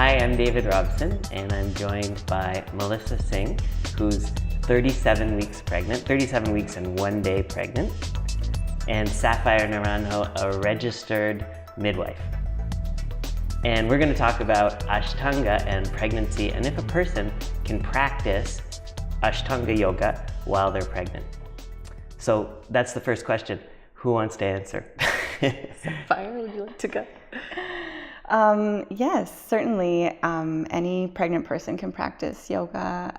Hi, I'm David Robson, and I'm joined by Melissa Singh, who's 37 weeks pregnant, 37 weeks and 1 day pregnant, and Sapphire Naranjo, a registered midwife. And we're going to talk about Ashtanga and pregnancy, and if a person can practice Ashtanga yoga while they're pregnant. So that's the first question. Who wants to answer? Sapphire, would you like to go? Yes, certainly. Any pregnant person can practice yoga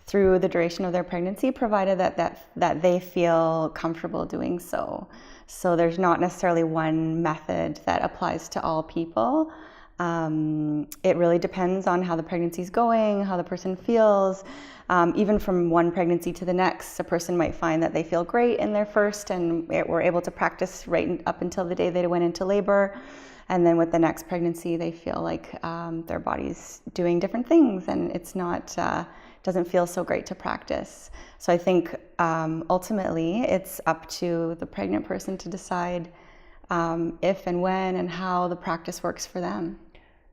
through the duration of their pregnancy, provided that they feel comfortable doing so. So there's not necessarily one method that applies to all people. It really depends on how the pregnancy is going, how the person feels. Even from one pregnancy to the next, a person might find that they feel great in their first and were able to practice right up until the day they went into labor. And then with the next pregnancy, they feel like their body's doing different things and it's not, doesn't feel so great to practice. So I think ultimately it's up to the pregnant person to decide if and when and how the practice works for them.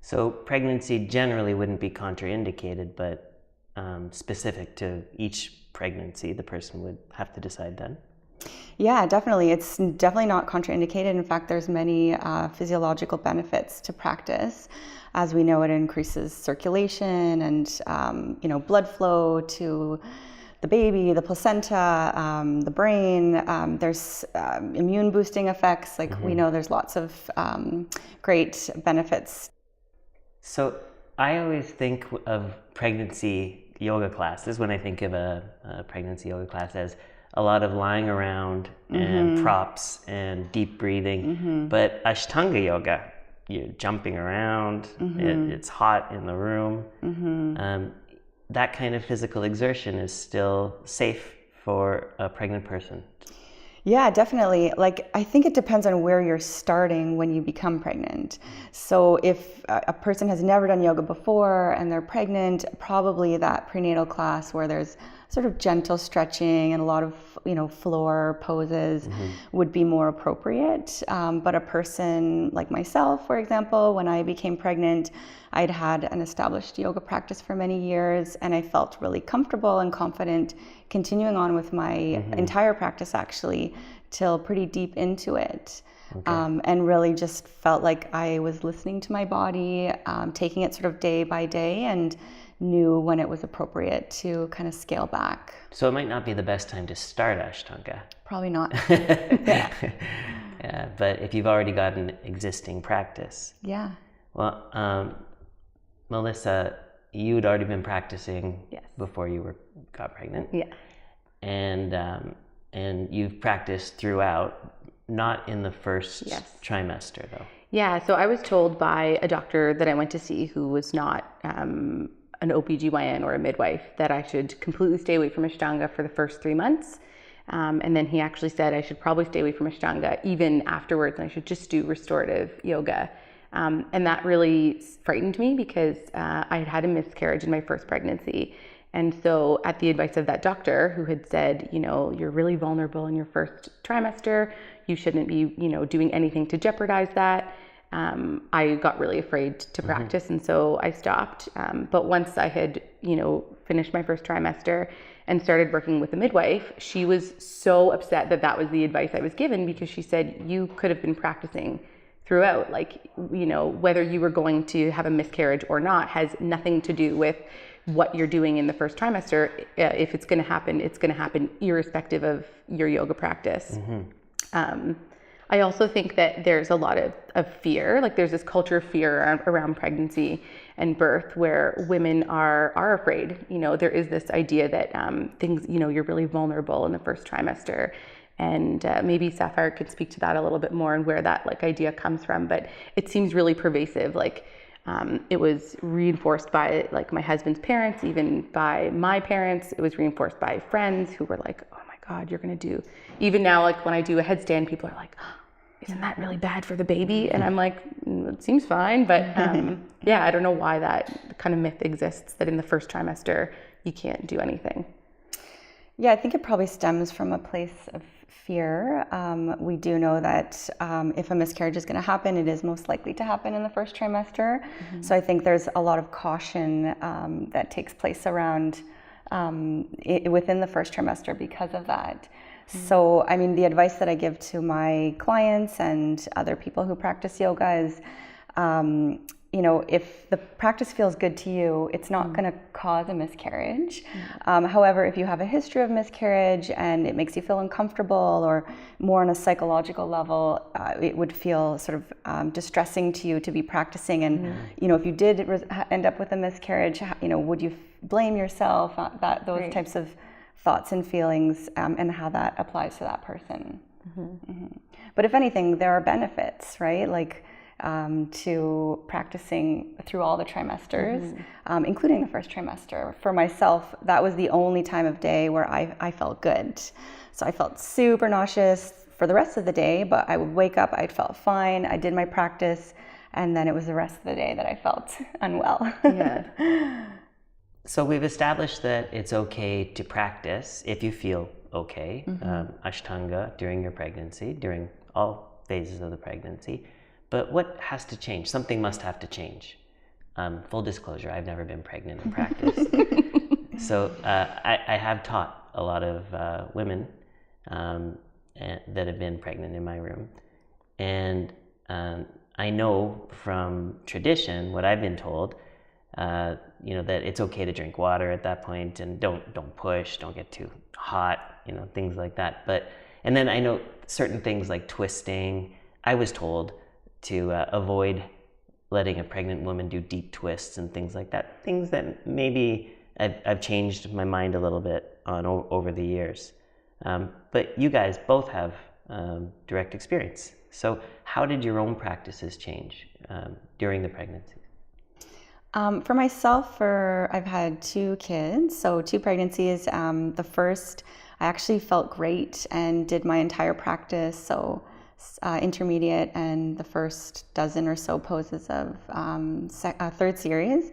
So pregnancy generally wouldn't be contraindicated, but specific to each pregnancy, the person would have to decide then? Yeah, definitely. It's definitely not contraindicated. In fact, there's many physiological benefits to practice. As we know, it increases circulation and blood flow to the baby, the placenta, the brain. There's immune boosting effects. We know there's lots of great benefits. So I always think of pregnancy yoga classes, when I think of a pregnancy yoga class, as a lot of lying around and props and deep breathing. But Ashtanga yoga, you're jumping around, it's hot in the room. That kind of physical exertion is still safe for a pregnant person. Yeah, definitely. I think it depends on where you're starting when you become pregnant. So if a person has never done yoga before and they're pregnant, probably that prenatal class where there's sort of gentle stretching and a lot of floor poses would be more appropriate. But a person like myself, for example, when I became pregnant, I'd had an established yoga practice for many years and I felt really comfortable and confident continuing on with my entire practice actually till pretty deep into it. Okay. And really just felt like I was listening to my body, taking it sort of day by day, and knew when it was appropriate to kind of scale back. So it might not be the best time to start Ashtanga. Probably not. Yeah. Yeah, but if you've already got an existing practice. Yeah. Well, Melissa, you'd already been practicing before you got pregnant. Yeah. And you've practiced throughout, not in the first trimester though. Yeah, so I was told by a doctor that I went to see who was not an OBGYN or a midwife that I should completely stay away from Ashtanga for the first 3 months. And then he actually said I should probably stay away from Ashtanga even afterwards, and I should just do restorative yoga. And that really frightened me because I had had a miscarriage in my first pregnancy. And so at the advice of that doctor who had said, you're really vulnerable in your first trimester, you shouldn't be, doing anything to jeopardize that. I got really afraid to practice, and so I stopped. But once I had, finished my first trimester and started working with a midwife, she was so upset that that was the advice I was given, because she said, you could have been practicing throughout. Whether you were going to have a miscarriage or not has nothing to do with what you're doing in the first trimester. If it's going to happen, it's going to happen irrespective of your yoga practice. I also think that there's a lot of fear. There's this culture of fear around pregnancy and birth where women are afraid. There is this idea that things, you're really vulnerable in the first trimester. And maybe Sapphire could speak to that a little bit more and where that idea comes from. But it seems really pervasive. It was reinforced by my husband's parents, even by my parents. It was reinforced by friends who were like, oh my God, you're going to do. Even now, when I do a headstand, people are like, oh, isn't that really bad for the baby? And I'm like, it seems fine. But I don't know why that kind of myth exists that in the first trimester, you can't do anything. Yeah, I think it probably stems from a place of fear. We do know that if a miscarriage is going to happen, it is most likely to happen in the first trimester. So I think there's a lot of caution that takes place around within the first trimester because of that. So, I mean, the advice that I give to my clients and other people who practice yoga is, you know, if the practice feels good to you, it's not going to cause a miscarriage. However, if you have a history of miscarriage and it makes you feel uncomfortable or more on a psychological level, it would feel sort of distressing to you to be practicing. And, you know, if you did end up with a miscarriage, you know, would you blame yourself? Those types of thoughts and feelings, and how that applies to that person. But if anything, there are benefits, right? Like to practicing through all the trimesters, including the first trimester. For myself, that was the only time of day where I felt good. So I felt super nauseous for the rest of the day, but I would wake up, I felt fine, I did my practice, and then it was the rest of the day that I felt unwell. So we've established that it's okay to practice if you feel okay, Ashtanga during your pregnancy, during all phases of the pregnancy. But what has to change? Something must have to change. Full disclosure, I've never been pregnant in practice. So I have taught a lot of women that have been pregnant in my room. And I know from tradition, what I've been told, you know, that it's okay to drink water at that point and don't push, don't get too hot, you know, things like that. And then I know certain things like twisting. I was told to avoid letting a pregnant woman do deep twists and things like that. Things that maybe I've changed my mind a little bit on over the years. But you guys both have direct experience. So how did your own practices change during the pregnancy? For myself, I've had 2 kids, so 2 pregnancies. The first, I actually felt great and did my entire practice, so intermediate and the first dozen or so poses of third series,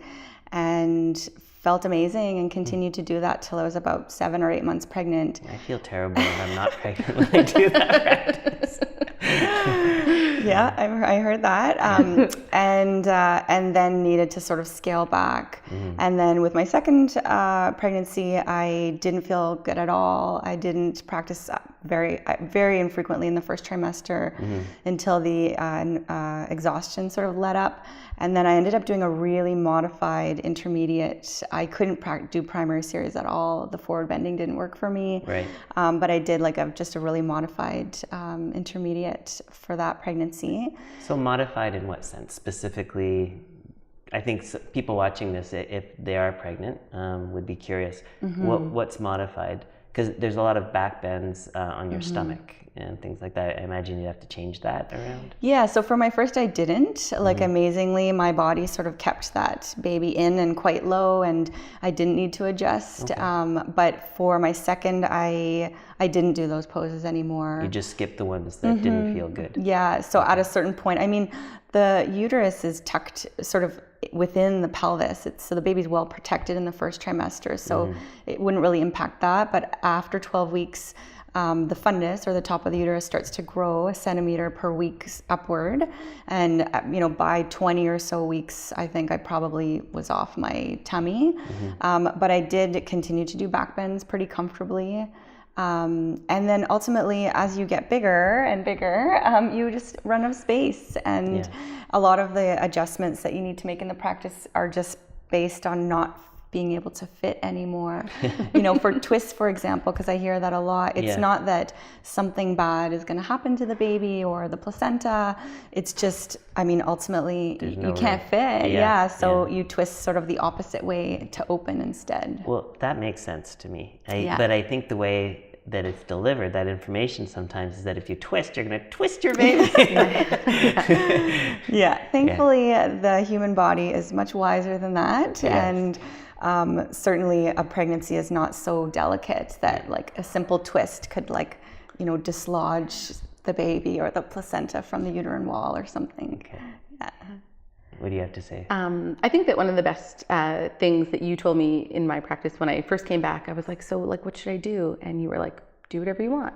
and felt amazing and continued to do that till I was about 7 or 8 months pregnant. I feel terrible if I'm not pregnant when I do that practice. Yeah, I heard that, and then needed to sort of scale back. And then with my second pregnancy, I didn't feel good at all. I didn't practice very infrequently in the first trimester until the exhaustion sort of let up. And then I ended up doing a really modified intermediate. I couldn't do primary series at all. The forward bending didn't work for me. Right. But I did like just a really modified intermediate for that pregnancy. So modified in what sense? Specifically, I think people watching this, if they are pregnant, would be curious. What's modified? Because there's a lot of back bends on your stomach and things like that. I imagine you'd have to change that around. Yeah, so for my first, I didn't. Like amazingly, my body sort of kept that baby in and quite low, and I didn't need to adjust. Okay. But for my second, I didn't do those poses anymore. You just skipped the ones that didn't feel good. Yeah, so at a certain point, I mean, the uterus is tucked sort of within the pelvis. So the baby's well protected in the first trimester, so it wouldn't really impact that. But after 12 weeks, the fundus, or the top of the uterus, starts to grow 1 centimeter per week upward. And, you know, by 20 or so weeks, I think I probably was off my tummy. But I did continue to do back bends pretty comfortably. And then ultimately, as you get bigger and bigger, you just run out of space. And a lot of the adjustments that you need to make in the practice are just based on not being able to fit anymore. You know, for twists, for example, because I hear that a lot, it's not that something bad is going to happen to the baby or the placenta. It's just, I mean, ultimately, you can't fit. So you twist sort of the opposite way to open instead. Well, that makes sense to me. But I think the way that it's delivered, that information sometimes, is that if you twist, you're going to twist your baby. Thankfully, the human body is much wiser than that. And certainly a pregnancy is not so delicate that like a simple twist could, like, you know, dislodge the baby or the placenta from the uterine wall or something. What do you have to say? I think that one of the best things that you told me in my practice when I first came back, I was like, so like, what should I do? And you were like, do whatever you want.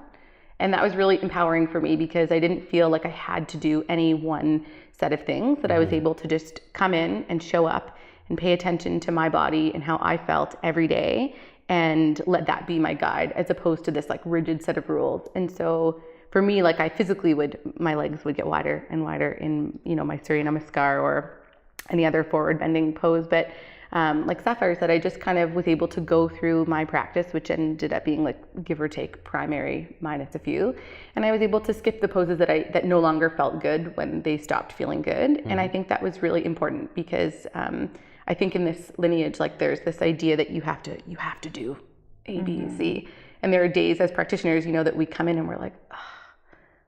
And that was really empowering for me because I didn't feel like I had to do any one set of things, that I was able to just come in and show up and pay attention to my body and how I felt every day and let that be my guide, as opposed to this like rigid set of rules. And so for me, like I physically my legs would get wider and wider in, my Surya Namaskar or any other forward bending pose. But like Sapphire said, I just kind of was able to go through my practice, which ended up being like give or take primary minus a few. And I was able to skip the poses that no longer felt good when they stopped feeling good. And I think that was really important because I think in this lineage, like there's this idea that you have to do A, B, and C. And there are days as practitioners, that we come in and we're like, oh,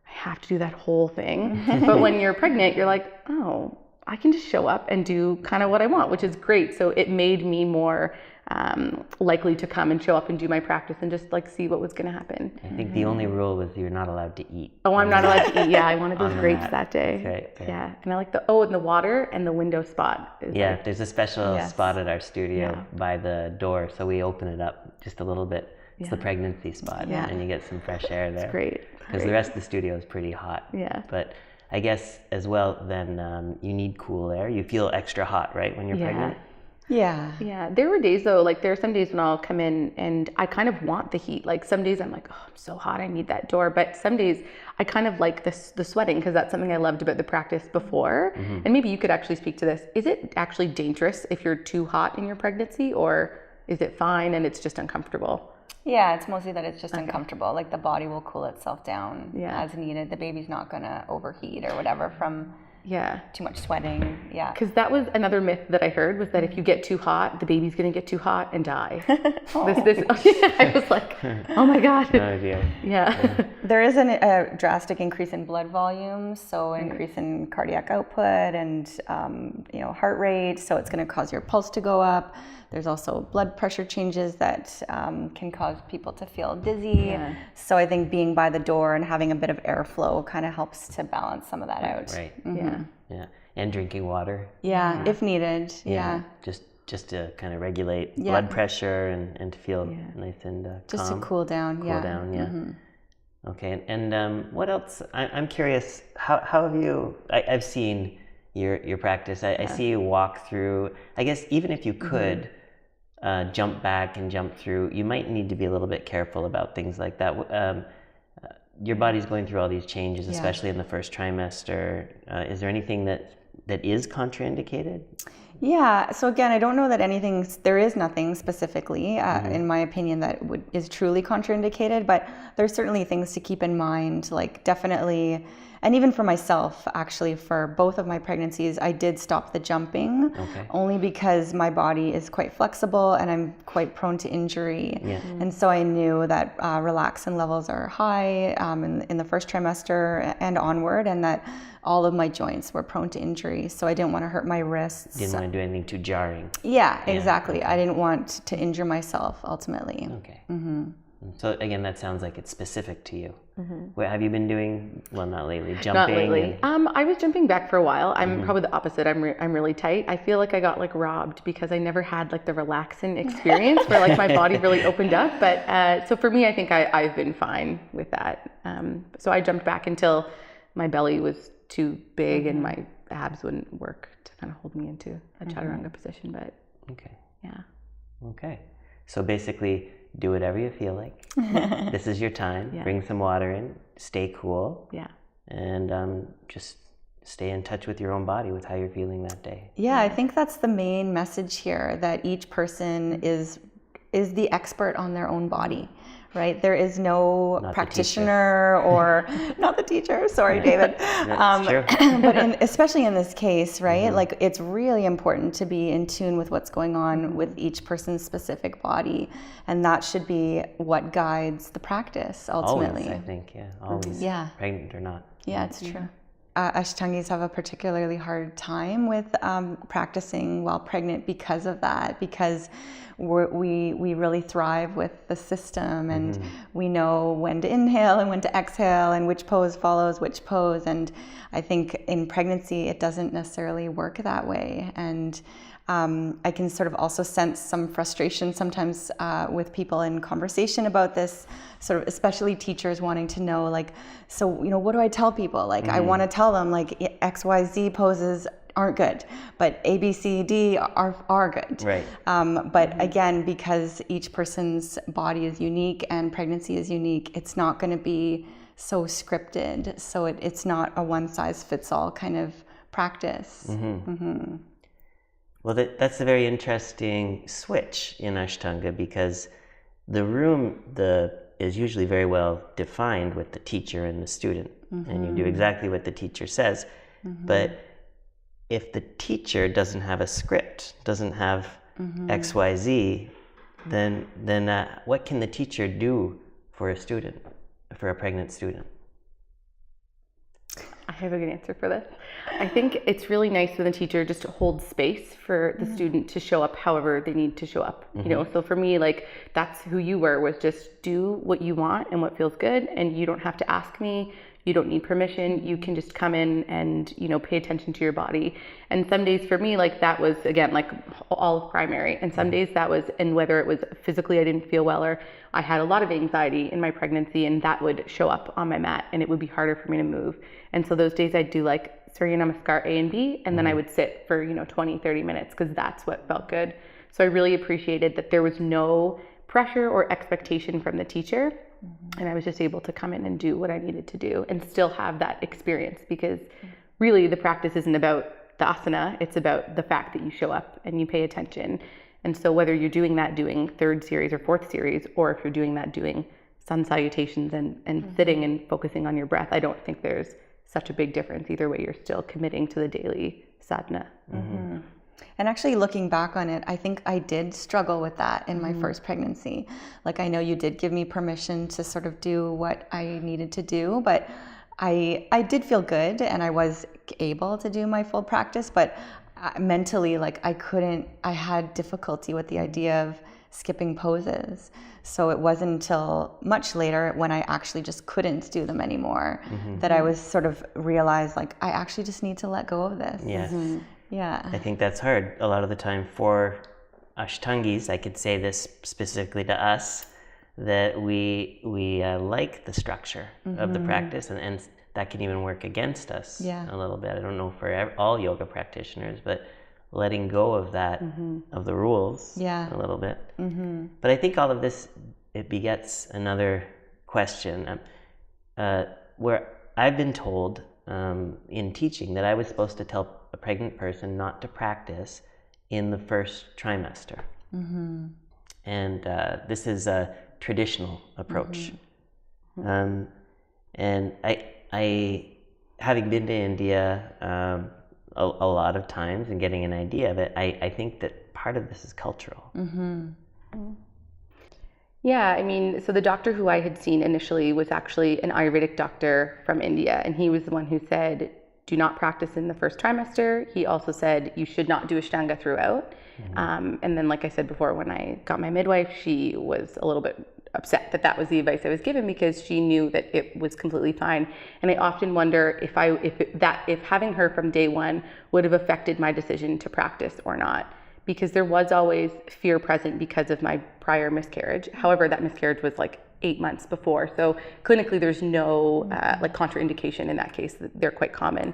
I have to do that whole thing. But when you're pregnant, you're like, oh, I can just show up and do kind of what I want, which is great. So it made me more likely to come and show up and do my practice and just like see what was going to happen. I think the only rule was you're not allowed to eat. Oh, I'm not allowed to eat. Yeah, I wanted those grapes that day. Right. Yeah, and I like and the water and the window spot. There's a special spot at our studio by the door, so we open it up just a little bit. It's the pregnancy spot, and you get some fresh air there. It's great. Because the rest of the studio is pretty hot. Yeah. But I guess as well, then you need cool air. You feel extra hot, right, when you're pregnant? Yeah. Yeah. There were days though, like there are some days when I'll come in and I kind of want the heat. Like some days I'm like, oh, I'm so hot, I need that door. But some days I kind of like the sweating because that's something I loved about the practice before. And maybe you could actually speak to this. Is it actually dangerous if you're too hot in your pregnancy, or is it fine and it's just uncomfortable? Yeah, it's mostly that it's just uncomfortable. Like the body will cool itself down as needed. The baby's not going to overheat or whatever from too much sweating. Yeah. Because that was another myth that I heard, was that if you get too hot, the baby's going to get too hot and die. I was like, oh my God. No idea. Yeah. There is a drastic increase in blood volume, so increase in cardiac output and heart rate. So it's going to cause your pulse to go up. There's also blood pressure changes that can cause people to feel dizzy. Yeah. So I think being by the door and having a bit of airflow kind of helps to balance some of that out. Right. Yeah. And drinking water. Yeah, if needed. Yeah. Just to kind of regulate blood pressure and to feel nice and just calm. to cool down. Cool down. Yeah. Okay. And what else? I'm curious. How have you? I've seen your practice. I see you walk through. I guess even if you could. Jump back and jump through, you might need to be a little bit careful about things like that. Your body's going through all these changes, especially in the first trimester. Is there anything that is contraindicated? Yeah, so again, I don't know that there is nothing specifically, in my opinion, that is truly contraindicated, but there's certainly things to keep in mind, like definitely, and even for myself, actually, for both of my pregnancies, I did stop the jumping, only because my body is quite flexible and I'm quite prone to injury. Yeah. And so I knew that relaxin levels are high in the first trimester and onward, and that all of my joints were prone to injury. So I didn't want to hurt my wrists. Didn't want to do anything too jarring. Yeah, exactly. I didn't want to injure myself ultimately. Okay. So again, that sounds like it's specific to you. What have you been doing? Well, not lately. Jumping. Not lately. I was jumping back for a while. I'm probably the opposite. I'm really tight. I feel like I got like robbed because I never had like the relaxing experience where like my body really opened up. But so for me, I think I've been fine with that. So I jumped back until my belly was too big and my abs wouldn't work to kind of hold me into a chaturanga position. But okay. So basically, do whatever you feel like. This is your time. Yeah. Bring some water in. Stay cool. Yeah. And just stay in touch with your own body, with how you're feeling that day. Yeah, I think that's the main message here, that each person is the expert on their own body. Right? There is no not practitioner or not the teacher. Sorry, David. That's true. But especially in this case, right? Like it's really important to be in tune with what's going on with each person's specific body, and that should be what guides the practice ultimately. Always, I think. Yeah, always. Yeah. Pregnant or not. Yeah, it's true. Ashtangis have a particularly hard time with practicing while pregnant because of that, because we really thrive with the system, and we know when to inhale and when to exhale and which pose follows which pose. And I think in pregnancy it doesn't necessarily work that way. And I can sort of also sense some frustration sometimes with people in conversation about this, sort of especially teachers wanting to know, like, so, what do I tell people? Like, I want to tell them, like, XYZ poses aren't good, but A, B, C, D are good. Right. But again, because each person's body is unique and pregnancy is unique, it's not going to be so scripted. So it's not a one-size-fits-all kind of practice. Well, that's a very interesting switch in Ashtanga, because the room is usually very well defined with the teacher and the student, and you do exactly what the teacher says. But if the teacher doesn't have a script, doesn't have XYZ, then what can the teacher do for a student, for a pregnant student? I have a good answer for this. I think it's really nice when the teacher just holds space for the student to show up however they need to show up. So for me, like, that's who you were, was just do what you want and what feels good, and you don't have to ask me. You don't need permission. You can just come in and, pay attention to your body. And some days for me, like, that was, again, like all of primary. And some days that was, and whether it was physically I didn't feel well, or I had a lot of anxiety in my pregnancy, and that would show up on my mat, and it would be harder for me to move. And so those days I'd do like Surya Namaskar A and B, and then I would sit for, 20, 30 minutes, because that's what felt good. So I really appreciated that there was no pressure or expectation from the teacher. And I was just able to come in and do what I needed to do and still have that experience, because really the practice isn't about the asana, it's about the fact that you show up and you pay attention. And so whether you're doing third series or fourth series, or if you're doing sun salutations and sitting and focusing on your breath, I don't think there's such a big difference. Either way, you're still committing to the daily sadhana. And actually, looking back on it, I think I did struggle with that in my first pregnancy. Like, I know you did give me permission to sort of do what I needed to do, but I did feel good, and I was able to do my full practice, but mentally, like, I had difficulty with the idea of skipping poses. So it wasn't until much later, when I actually just couldn't do them anymore, that I was sort of realized, like, I actually just need to let go of this. Yes. Yeah. I think that's hard a lot of the time for Ashtangis. I could say this specifically to us, that we like the structure of the practice, and that can even work against us a little bit. I don't know for all yoga practitioners, but letting go of that, of the rules a little bit. But I think all of this, it begets another question, where I've been told in teaching that I was supposed to tell a pregnant person not to practice in the first trimester. And this is a traditional approach. And I having been to India a lot of times and getting an idea of it, I think that part of this is cultural. Yeah, I mean, so the doctor who I had seen initially was actually an Ayurvedic doctor from India, and he was the one who said, do not practice in the first trimester. He also said you should not do Ashtanga throughout. And then, like I said before, when I got my midwife, she was a little bit upset that was the advice I was given, because she knew that it was completely fine. And I often wonder if having her from day one would have affected my decision to practice or not, because there was always fear present because of my prior miscarriage. However, that miscarriage was like 8 months before. So clinically, there's no like contraindication in that case. They're quite common.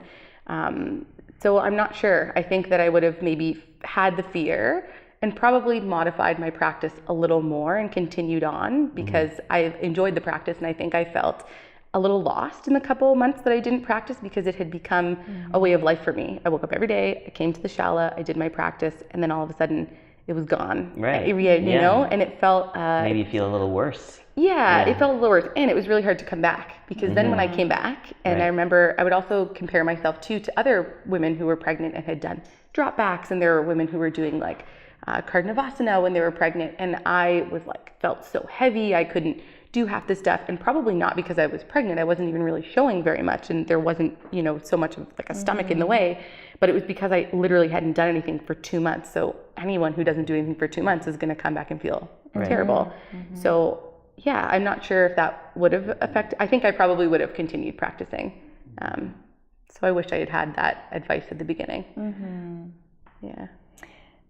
So I'm not sure. I think that I would have maybe had the fear and probably modified my practice a little more and continued on, because I enjoyed the practice, and I think I felt a little lost in the couple of months that I didn't practice, because it had become a way of life for me. I woke up every day, I came to the shala, I did my practice, and then all of a sudden it was gone. Right. You know, and it felt maybe you feel a little worse. Yeah, it felt a little worse, and it was really hard to come back, because then when I came back, and I remember I would also compare myself to other women who were pregnant and had done drop backs, and there were women who were doing like Kardanavasana when they were pregnant, and I was like, felt so heavy, I couldn't do half this stuff, and probably not because I was pregnant. I wasn't even really showing very much, and there wasn't, so much of like a stomach in the way, but it was because I literally hadn't done anything for 2 months. So anyone who doesn't do anything for 2 months is going to come back and feel terrible. So yeah, I'm not sure if that would have affected. I think I probably would have continued practicing. So I wish I had had that advice at the beginning. Yeah.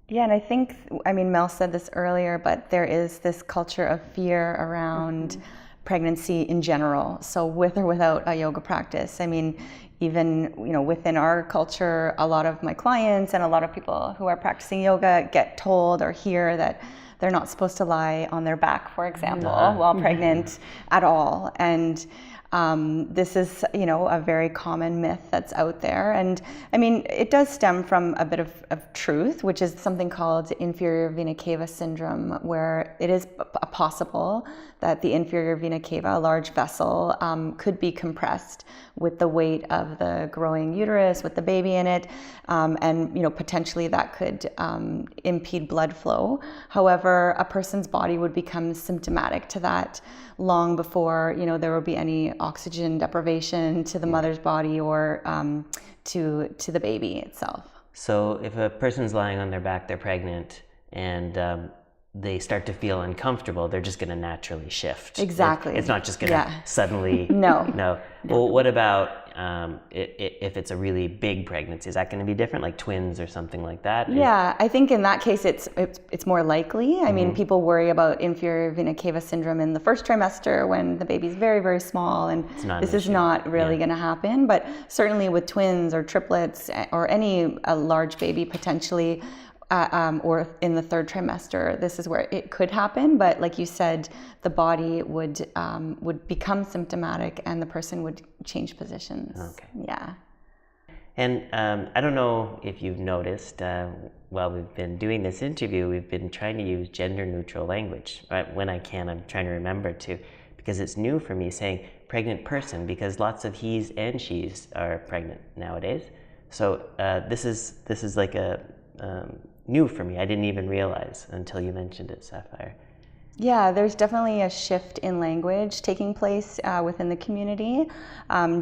Yeah, and I think, Mel said this earlier, but there is this culture of fear around pregnancy in general. So with or without a yoga practice, even, within our culture, a lot of my clients and a lot of people who are practicing yoga get told or hear that they're not supposed to lie on their back, for example, while pregnant at all. And this is, a very common myth that's out there. And it does stem from a bit of truth, which is something called inferior vena cava syndrome, where it is possible that the inferior vena cava, a large vessel, could be compressed with the weight of the growing uterus, with the baby in it, and potentially that could impede blood flow. However, a person's body would become symptomatic to that long before there will be any oxygen deprivation to the mother's body or to the baby itself. So if a person's lying on their back, they're pregnant, and they start to feel uncomfortable, they're just going to naturally shift. Exactly. It's not just going to suddenly. No. Well, what about if it's a really big pregnancy? Is that going to be different, like twins or something like that? Yeah, I think in that case it's more likely. People worry about inferior vena cava syndrome in the first trimester when the baby's very, very small, and this is not really going to happen. But certainly with twins or triplets or any large baby potentially, or in the third trimester, this is where it could happen. But like you said, the body would become symptomatic and the person would change positions. Okay. Yeah. And I don't know if you've noticed, while we've been doing this interview, we've been trying to use gender-neutral language. Right? When I can, I'm trying to remember to, because it's new for me saying pregnant person, because lots of he's and she's are pregnant nowadays. So this is like a new for me. I didn't even realize until you mentioned it, Sapphire. Yeah, there's definitely a shift in language taking place within the community,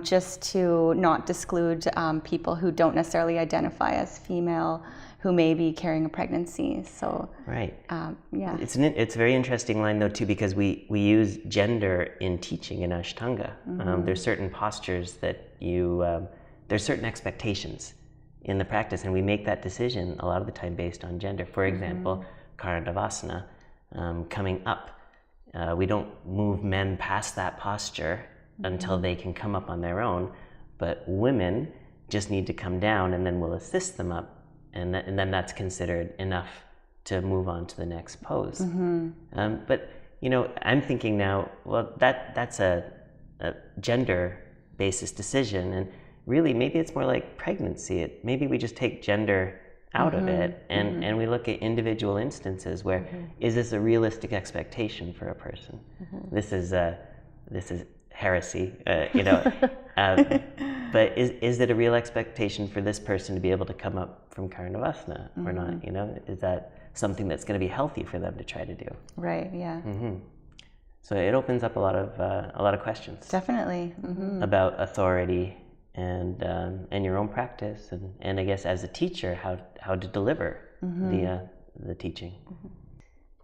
just to not disclude people who don't necessarily identify as female who may be carrying a pregnancy. So right. Yeah. It's a very interesting line though too, because we use gender in teaching in Ashtanga. There's certain postures that there's certain expectations in the practice, and we make that decision a lot of the time based on gender. For example, Karandavasana, coming up. We don't move men past that posture until they can come up on their own, but women just need to come down, and then we'll assist them up, and then that's considered enough to move on to the next pose. But I'm thinking now, well, that's a gender basis decision, and really, maybe it's more like pregnancy. Maybe we just take gender out of it, and we look at individual instances where is this a realistic expectation for a person? This is heresy, but is it a real expectation for this person to be able to come up from Karandavasana or not? Is that something that's going to be healthy for them to try to do? Right. Yeah. So it opens up a lot of questions. Definitely. About authority. And your own practice, and I guess as a teacher, how to deliver the teaching.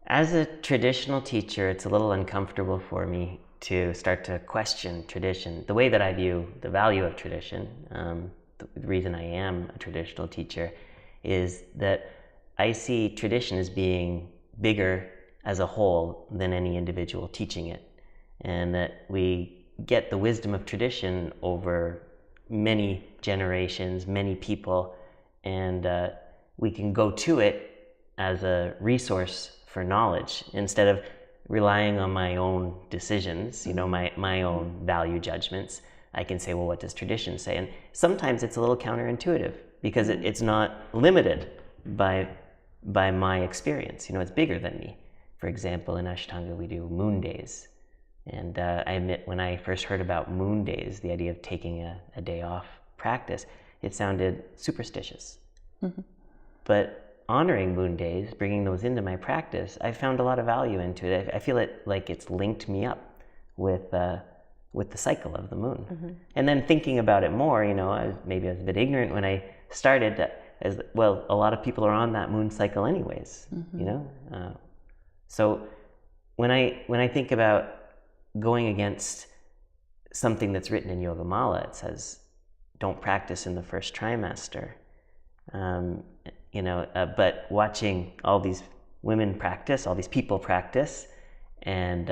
As a traditional teacher, it's a little uncomfortable for me to start to question tradition. The way that I view the value of tradition, the reason I am a traditional teacher, is that I see tradition as being bigger as a whole than any individual teaching it, and that we get the wisdom of tradition over many generations, many people, and we can go to it as a resource for knowledge instead of relying on my own decisions, my own value judgments. I can say, well, what does tradition say? And sometimes it's a little counterintuitive because it's not limited by my experience. It's bigger than me. For example, in Ashtanga, we do moon days. And I admit, when I first heard about moon days, the idea of taking a day off practice, it sounded superstitious. But honoring moon days, bringing those into my practice, I found a lot of value into it. I feel like it's linked me up with the cycle of the moon. And then thinking about it more, maybe I was a bit ignorant when I started, as well, a lot of people are on that moon cycle anyways, so when I think about going against something that's written in Yogamala, it says, don't practice in the first trimester. But watching all these women practice, all these people practice, and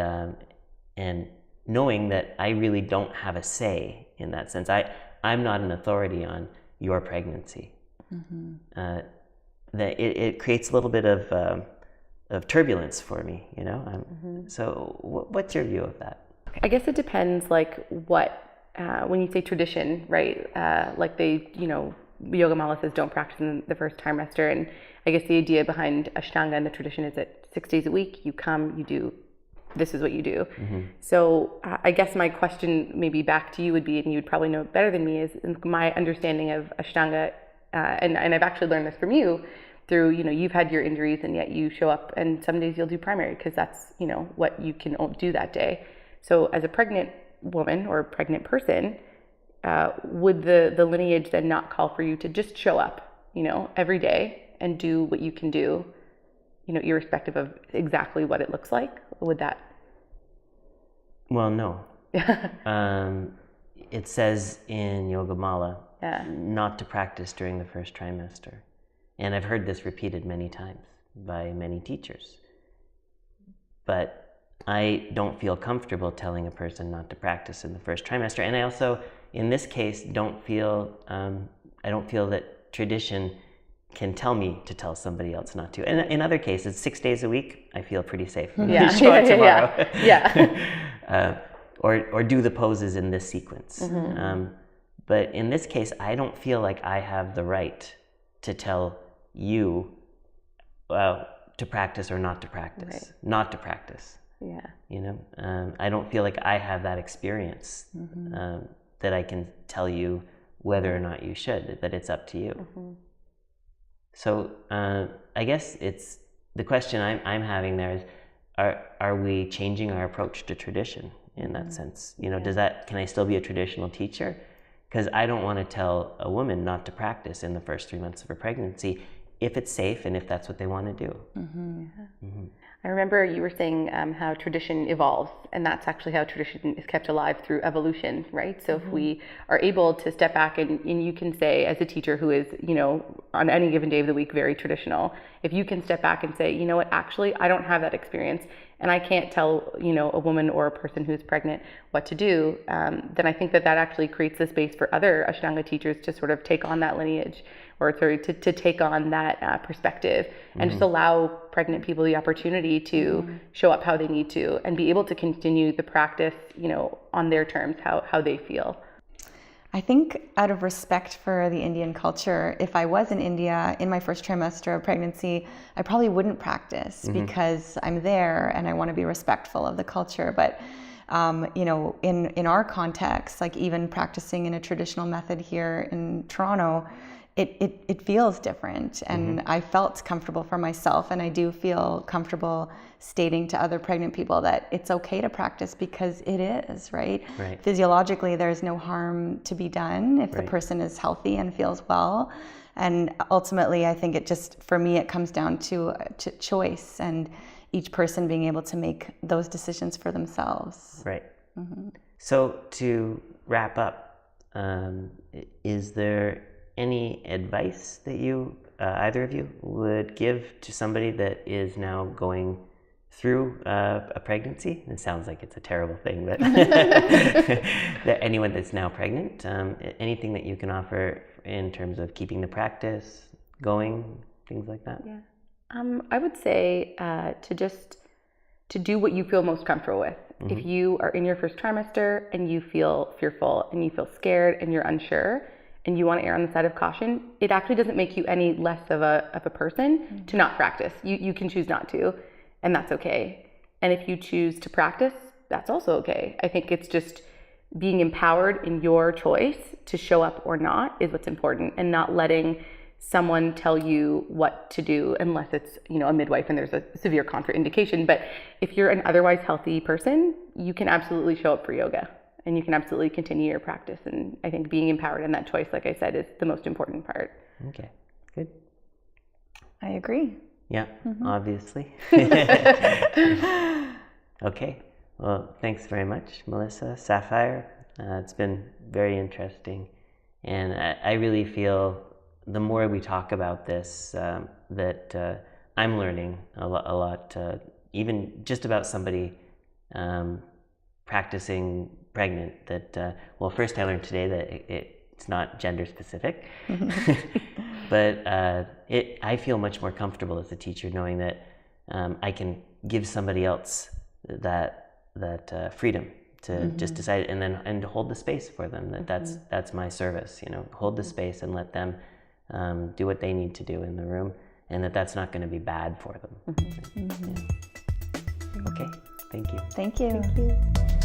knowing that I really don't have a say in that sense. I'm not an authority on your pregnancy. That it creates a little bit of turbulence for me, So what's your view of that? I guess it depends, like what, when you say tradition, right? Like Yogamala says don't practice in the first trimester, and I guess the idea behind Ashtanga and the tradition is that 6 days a week you come, you do, this is what you do. So I guess my question maybe back to you would be, and you'd probably know it better than me, is my understanding of Ashtanga, and I've actually learned this from you through, you've had your injuries and yet you show up and some days you'll do primary because that's, what you can do that day. So as a pregnant woman or pregnant person, would the lineage then not call for you to just show up, every day and do what you can do, irrespective of exactly what it looks like? Would that? Well, no. It says in Yogamala not to practice during the first trimester. And I've heard this repeated many times by many teachers. But I don't feel comfortable telling a person not to practice in the first trimester. And I also, in this case, I don't feel that tradition can tell me to tell somebody else not to. And in other cases, 6 days a week, I feel pretty safe. Show up tomorrow. Or do the poses in this sequence. But in this case, I don't feel like I have the right to tell you to practice or not to practice. Not to practice. I don't feel like I have that experience that I can tell you whether or not you should, that it's up to you. So I guess it's the question I'm having there is, are we changing our approach to tradition in that sense? Can I still be a traditional teacher? Because I don't want to tell a woman not to practice in the first 3 months of her pregnancy if it's safe and if that's what they want to do. I remember you were saying how tradition evolves, and that's actually how tradition is kept alive through evolution, right? So if we are able to step back and you can say, as a teacher who is, on any given day of the week, very traditional, if you can step back and say, you know what, actually, I don't have that experience, and I can't tell, a woman or a person who's pregnant what to do, then I think that actually creates the space for other Ashtanga teachers to sort of take on that lineage, or to take on that perspective, and just allow pregnant people the opportunity to show up how they need to and be able to continue the practice, on their terms, how they feel. I think out of respect for the Indian culture, if I was in India in my first trimester of pregnancy, I probably wouldn't practice because I'm there and I want to be respectful of the culture. But in our context, like even practicing in a traditional method here in Toronto, it feels different, and I felt comfortable for myself, and I do feel comfortable stating to other pregnant people that it's okay to practice because it is, right? Physiologically, there's no harm to be done if the person is healthy and feels well. And ultimately, I think for me, it comes down to choice and each person being able to make those decisions for themselves. Right. So to wrap up, is there any advice that you, either of you, would give to somebody that is now going through a pregnancy? It sounds like it's a terrible thing, but that anyone that's now pregnant, anything that you can offer in terms of keeping the practice going, things like that? I would say to do what you feel most comfortable with. If you are in your first trimester and you feel fearful and you feel scared and you're unsure, and you want to err on the side of caution, it actually doesn't make you any less of a person to not practice. You can choose not to, and that's okay. And if you choose to practice, that's also okay. I think it's just being empowered in your choice to show up or not is what's important, and not letting someone tell you what to do unless it's, a midwife and there's a severe contraindication. But if you're an otherwise healthy person, you can absolutely show up for yoga and you can absolutely continue your practice. And I think being empowered in that choice, like I said, is the most important part. Okay, good. I agree. Yeah, obviously. Okay, well, thanks very much, Melissa, Sapphire. It's been very interesting. And I really feel the more we talk about this, that I'm learning a lot, even just about somebody practicing pregnant. That well, first I learned today that it's not gender specific, but I feel much more comfortable as a teacher knowing that I can give somebody else that freedom to just decide and hold the space for them. That's my service. Hold the space and let them do what they need to do in the room, and that's not going to be bad for them. Yeah. Okay, thank you. Thank you.